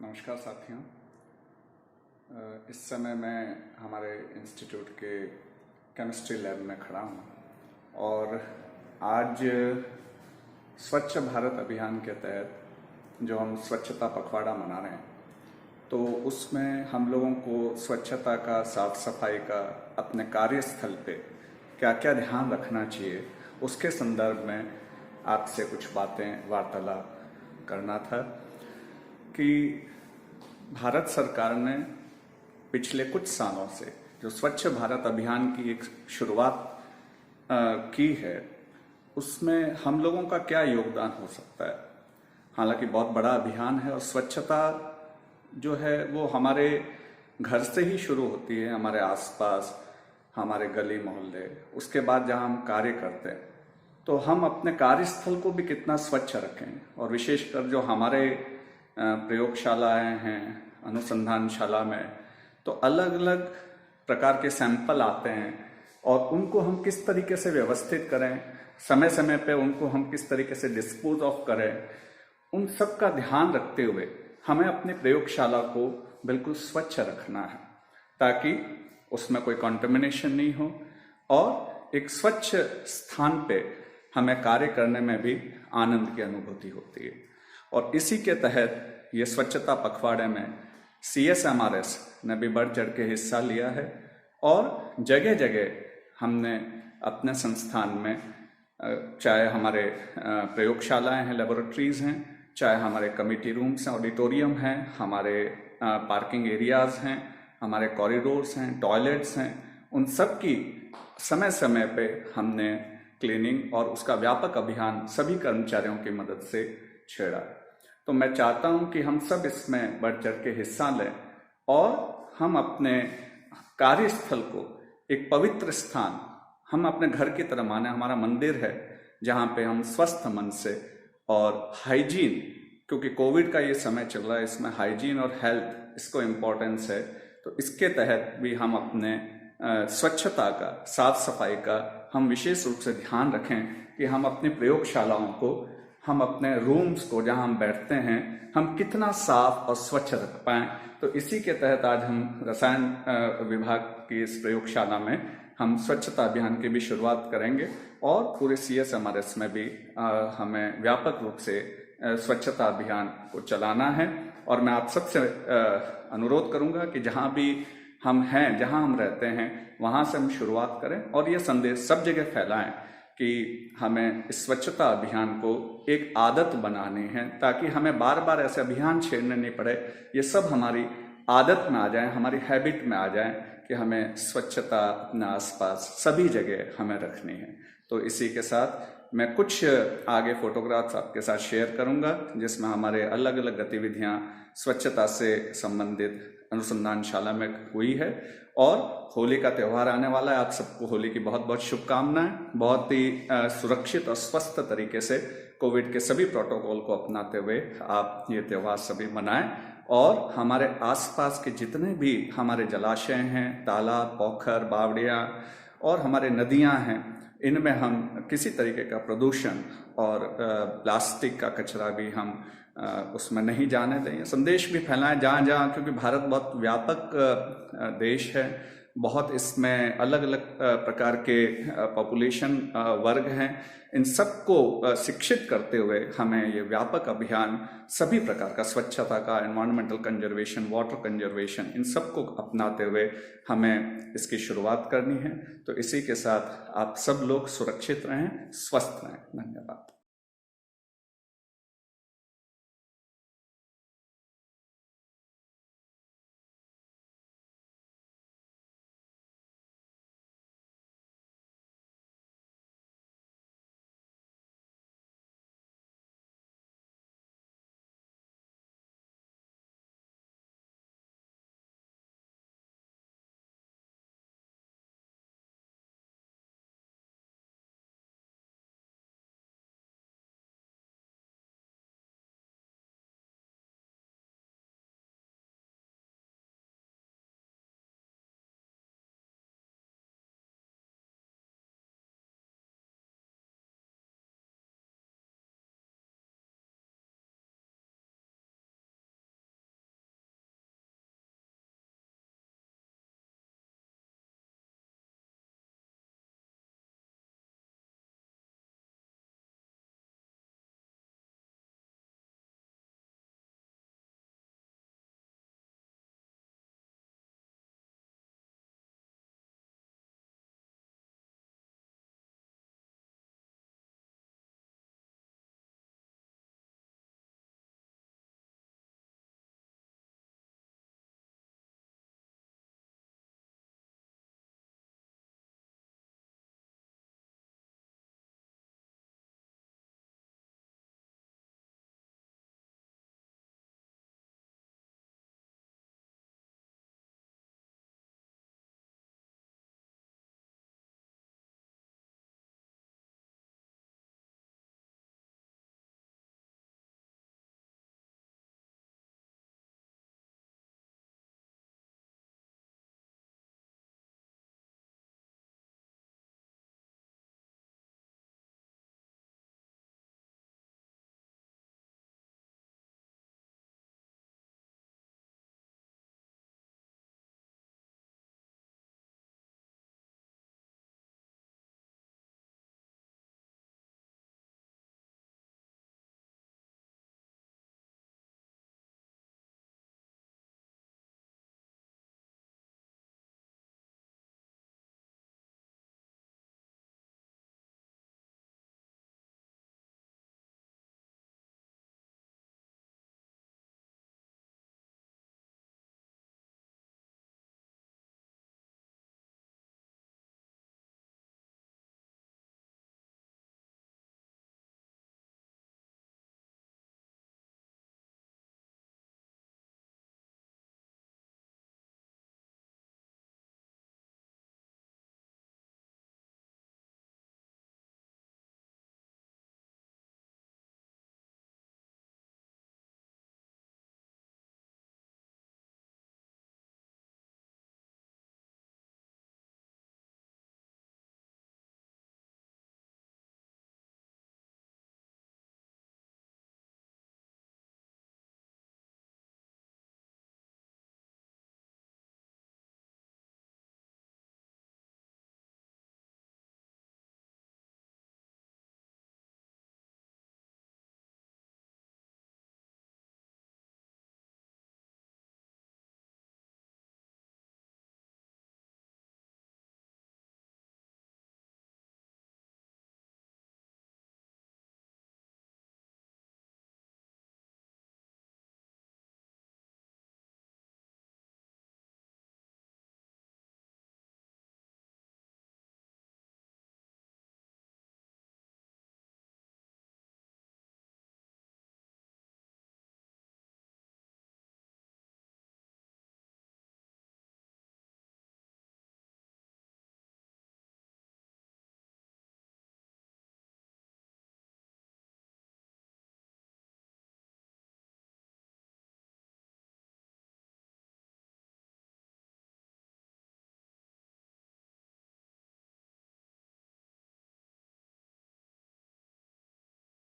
नमस्कार साथियों। इस समय मैं हमारे इंस्टीट्यूट के केमिस्ट्री लैब में खड़ा हूँ और आज स्वच्छ भारत अभियान के तहत जो हम स्वच्छता पखवाड़ा मना रहे हैं, तो उसमें हम लोगों को स्वच्छता का, साफ सफाई का अपने कार्यस्थल पे क्या क्या ध्यान रखना चाहिए, उसके संदर्भ में आपसे कुछ बातें वार्तालाप करना था कि भारत सरकार ने पिछले कुछ सालों से जो स्वच्छ भारत अभियान की एक शुरुआत की है, उसमें हम लोगों का क्या योगदान हो सकता है। हालांकि बहुत बड़ा अभियान है और स्वच्छता जो है वो हमारे घर से ही शुरू होती है, हमारे आसपास, हमारे गली मोहल्ले, उसके बाद जहां हम कार्य करते हैं तो हम अपने कार्यस्थल को भी कितना स्वच्छ रखें। और विशेषकर जो हमारे प्रयोगशालाएं हैं, अनुसंधानशाला में, तो अलग अलग प्रकार के सैंपल आते हैं और उनको हम किस तरीके से व्यवस्थित करें, समय समय पे उनको हम किस तरीके से डिस्पोज ऑफ करें, उन सब का ध्यान रखते हुए हमें अपनी प्रयोगशाला को बिल्कुल स्वच्छ रखना है ताकि उसमें कोई कंटामिनेशन नहीं हो और एक स्वच्छ स्थान पे हमें कार्य करने में भी आनंद की अनुभूति होती है। और इसी के तहत ये स्वच्छता पखवाड़े में CSMRS ने भी बढ़ चढ़ के हिस्सा लिया है और जगह जगह हमने अपने संस्थान में, चाहे हमारे प्रयोगशालाएं हैं, लेबोरेटरीज हैं, चाहे हमारे कमिटी रूम्स हैं, ऑडिटोरियम हैं, हमारे पार्किंग एरियाज हैं, हमारे कॉरिडोर्स हैं, टॉयलेट्स हैं, उन सब की समय समय पे हमने क्लीनिंग और उसका व्यापक अभियान सभी कर्मचारियों की मदद से छेड़ा। तो मैं चाहता हूं कि हम सब इसमें बढ़ चढ़ के हिस्सा लें और हम अपने कार्यस्थल को एक पवित्र स्थान, हम अपने घर की तरह माने। हमारा मंदिर है जहां पे हम स्वस्थ मन से और हाइजीन, क्योंकि कोविड का ये समय चल रहा है, इसमें हाइजीन और हेल्थ इसको इम्पोर्टेंस है, तो इसके तहत भी हम अपने स्वच्छता का, साफ सफाई का हम विशेष रूप से ध्यान रखें कि हम अपनी प्रयोगशालाओं को, हम अपने रूम्स को जहां हम बैठते हैं, हम कितना साफ और स्वच्छ रख पाएं। तो इसी के तहत आज हम रसायन विभाग की इस प्रयोगशाला में हम स्वच्छता अभियान की भी शुरुआत करेंगे और पूरे CSMRS में भी हमें व्यापक रूप से स्वच्छता अभियान को चलाना है। और मैं आप सबसे अनुरोध करूंगा कि जहां भी हम हैं, जहां हम रहते हैं, वहां से हम शुरुआत करें और ये संदेश सब जगह फैलाएं कि हमें इस स्वच्छता अभियान को एक आदत बनानी है ताकि हमें बार बार ऐसे अभियान छेड़ने नहीं पड़े। ये सब हमारी आदत में आ जाए, हमारी हैबिट में आ जाए कि हमें स्वच्छता अपने आसपास सभी जगह हमें रखनी है। तो इसी के साथ मैं कुछ आगे फोटोग्राफ्स आपके साथ शेयर करूंगा जिसमें हमारे अलग अलग गतिविधियां स्वच्छता से संबंधित अनुसंधानशाला में हुई है। और होली का त्यौहार आने वाला है, आप सबको होली की बहुत बहुत शुभकामनाएं। बहुत ही सुरक्षित और स्वस्थ तरीके से कोविड के सभी प्रोटोकॉल को अपनाते हुए आप ये त्यौहार सभी मनाएं और हमारे आसपास के जितने भी हमारे जलाशय हैं, तालाब, पोखर, बावड़ियां और हमारे नदियां हैं, इनमें हम किसी तरीके का प्रदूषण और प्लास्टिक का कचरा भी हम उसमें नहीं जाने दें। संदेश भी फैलाएं जहाँ जहाँ, क्योंकि भारत बहुत व्यापक देश है, बहुत इसमें अलग अलग प्रकार के पॉपुलेशन वर्ग हैं। इन सबको शिक्षित करते हुए हमें ये व्यापक अभियान सभी प्रकार का, स्वच्छता का, एनवायरमेंटल कंजर्वेशन, वाटर कंजर्वेशन, इन सबको अपनाते हुए हमें इसकी शुरुआत करनी है। तो इसी के साथ आप सब लोग सुरक्षित रहें, स्वस्थ रहें। धन्यवाद।